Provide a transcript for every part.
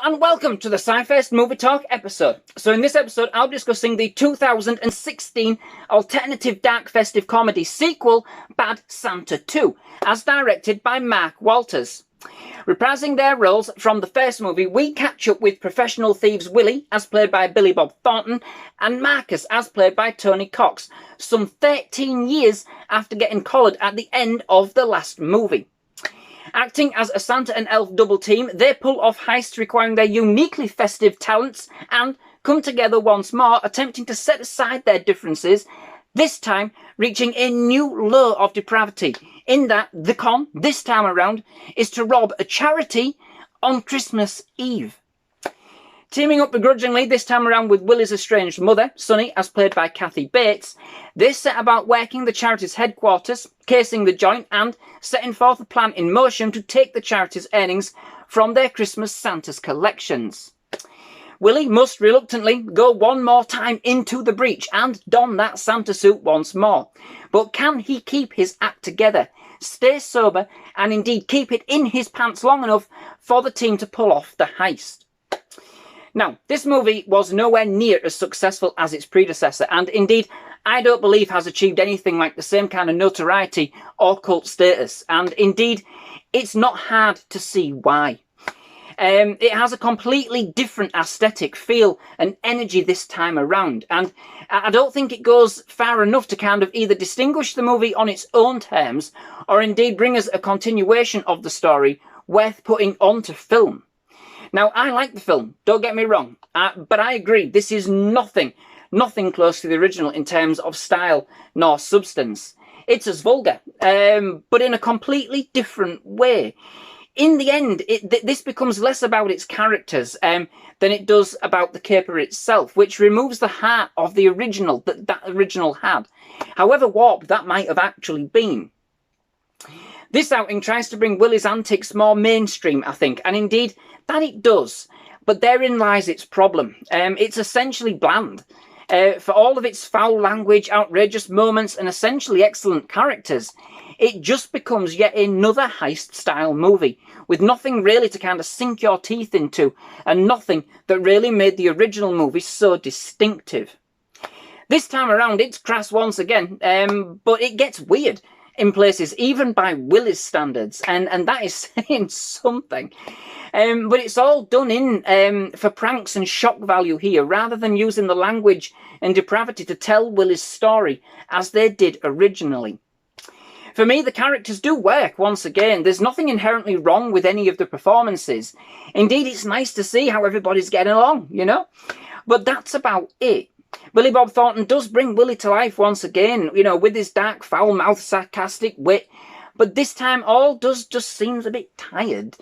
and welcome to the SciFirst MovieTalk episode. So in this episode, I'll be discussing the 2016 alternative dark festive comedy sequel, Bad Santa 2, as directed by Mark Walters. Reprising their roles from the first movie, we catch up with professional thieves Willie, as played by Billy Bob Thornton, and Marcus, as played by Tony Cox, some 13 years after getting collared at the end of the last movie. Acting as a Santa and elf double team, they pull off heists requiring their uniquely festive talents and come together once more, attempting to set aside their differences, this time reaching a new low of depravity, in that the con, this time around, is to rob a charity on Christmas Eve. Teaming up begrudgingly this time around with Willie's estranged mother, Sunny, as played by Kathy Bates, they set about working the charity's headquarters, casing the joint and setting forth a plan in motion to take the charity's earnings from their Christmas Santa's collections. Willie must reluctantly go one more time into the breach and don that Santa suit once more. But can he keep his act together, stay sober, and indeed keep it in his pants long enough for the team to pull off the heist? Now, this movie was nowhere near as successful as its predecessor, and indeed, I don't believe has achieved anything like the same kind of notoriety or cult status, and indeed, it's not hard to see why. It has a completely different aesthetic, feel, and energy this time around, and I don't think it goes far enough to kind of either distinguish the movie on its own terms, or indeed bring us a continuation of the story worth putting onto film. Now, I like the film, don't get me wrong, but I agree, this is nothing close to the original in terms of style nor substance. It's as vulgar, but in a completely different way. In the end, this becomes less about its characters than it does about the caper itself, which removes the heart of the original that original had, however warped that might have actually been. This outing tries to bring Willie's antics more mainstream, I think, and indeed, that it does, but therein lies its problem. It's essentially bland. For all of its foul language, outrageous moments, and essentially excellent characters, it just becomes yet another heist-style movie, with nothing really to kind of sink your teeth into, and nothing that really made the original movie so distinctive. This time around, it's crass once again, but it gets weird in places, even by Willie's standards, and that is saying something. But it's all done in for pranks and shock value here, rather than using the language and depravity to tell Willie's story as they did originally. For me, the characters do work once again. There's nothing inherently wrong with any of the performances. Indeed, it's nice to see how everybody's getting along, you know? But that's about it. Billy Bob Thornton does bring Willie to life once again, you know, with his dark, foul-mouthed, sarcastic wit. But this time, all just seems a bit tired.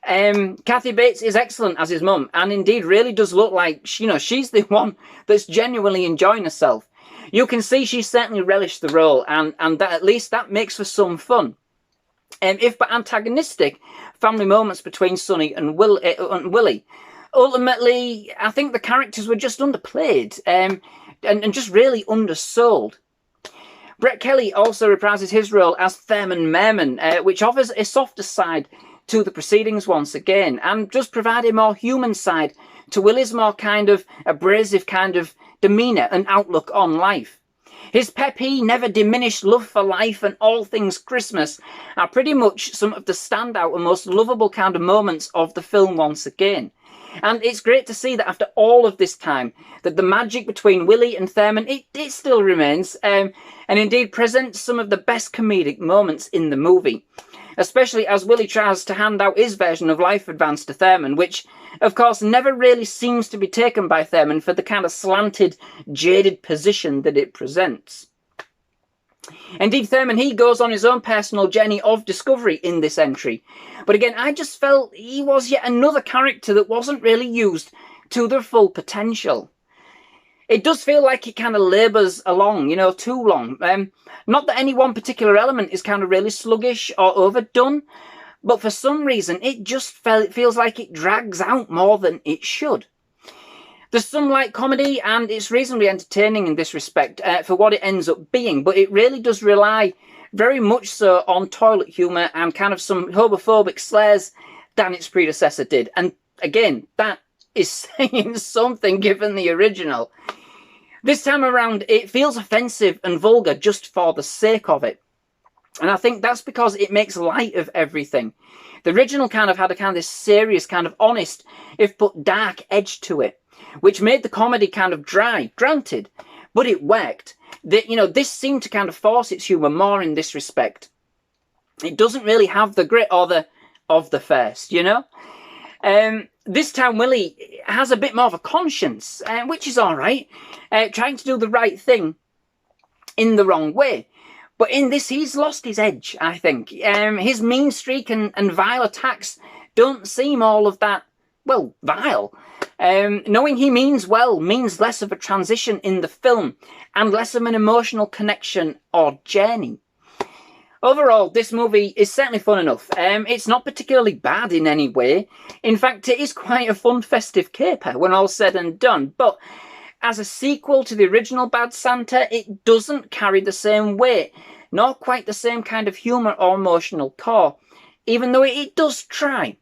Kathy Bates is excellent as his mum, and indeed really does look like, you know, she's the one that's genuinely enjoying herself. You can see she certainly relished the role, and that at least that makes for some fun. If but antagonistic, family moments between Sonny and Willie. Ultimately, I think the characters were just underplayed and just really undersold. Brett Kelly also reprises his role as Thurman Merman, which offers a softer side to the proceedings once again, and does provide a more human side to Willie's more kind of abrasive kind of demeanour and outlook on life. His peppy, never diminished love for life and all things Christmas are pretty much some of the standout and most lovable kind of moments of the film once again. And it's great to see that after all of this time, that the magic between Willie and Thurman, it still remains, and indeed presents some of the best comedic moments in the movie. Especially as Willie tries to hand out his version of life advice to Thurman, which, of course, never really seems to be taken by Thurman for the kind of slanted, jaded position that it presents. Indeed, Thurman, he goes on his own personal journey of discovery in this entry. But again, I just felt he was yet another character that wasn't really used to their full potential. It does feel like it kind of labours along, you know, too long. Not that any one particular element is kind of really sluggish or overdone, but for some reason it just feels like it drags out more than it should. There's some light comedy, and it's reasonably entertaining in this respect for what it ends up being, but it really does rely very much so on toilet humour and kind of some homophobic slurs than its predecessor did, and again, that is saying something given the original. This time around, it feels offensive and vulgar just for the sake of it. And I think that's because it makes light of everything. The original kind of had a kind of this serious, kind of honest, if put dark edge to it, which made the comedy kind of dry, granted, but it worked. This seemed to kind of force its humour more in this respect. It doesn't really have the grit or the of the first, This time Willie has a bit more of a conscience, which is all right, trying to do the right thing in the wrong way. But in this, he's lost his edge, I think. His mean streak and vile attacks don't seem all of that, well, vile. Knowing he means well means less of a transition in the film and less of an emotional connection or journey. Overall, this movie is certainly fun enough. It's not particularly bad in any way. In fact, it is quite a fun festive caper when all's said and done. But as a sequel to the original Bad Santa, it doesn't carry the same weight, nor quite the same kind of humour or emotional core, even though it does try.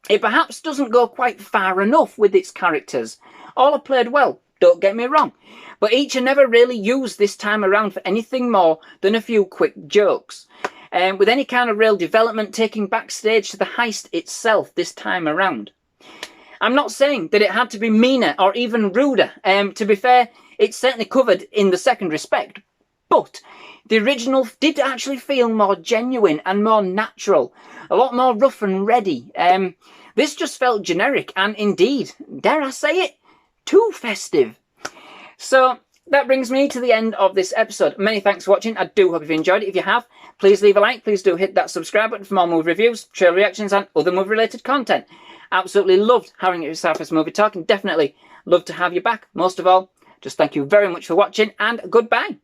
It perhaps doesn't go quite far enough with its characters. All are played well, don't get me wrong, but each are never really used this time around for anything more than a few quick jokes, with any kind of real development taking backstage to the heist itself this time around. I'm not saying that it had to be meaner or even ruder. To be fair, it's certainly covered in the second respect, but the original did actually feel more genuine and more natural, a lot more rough and ready. This just felt generic and indeed, dare I say it, too festive. So that brings me to the end of this episode. Many thanks for watching. I do hope you've enjoyed it. If you have, please leave a like. Please do hit that subscribe button for more movie reviews, trailer reactions and other movie related content. Absolutely loved having you at SciFirst MovieTalk and definitely love to have you back. Most of all, just thank you very much for watching and goodbye.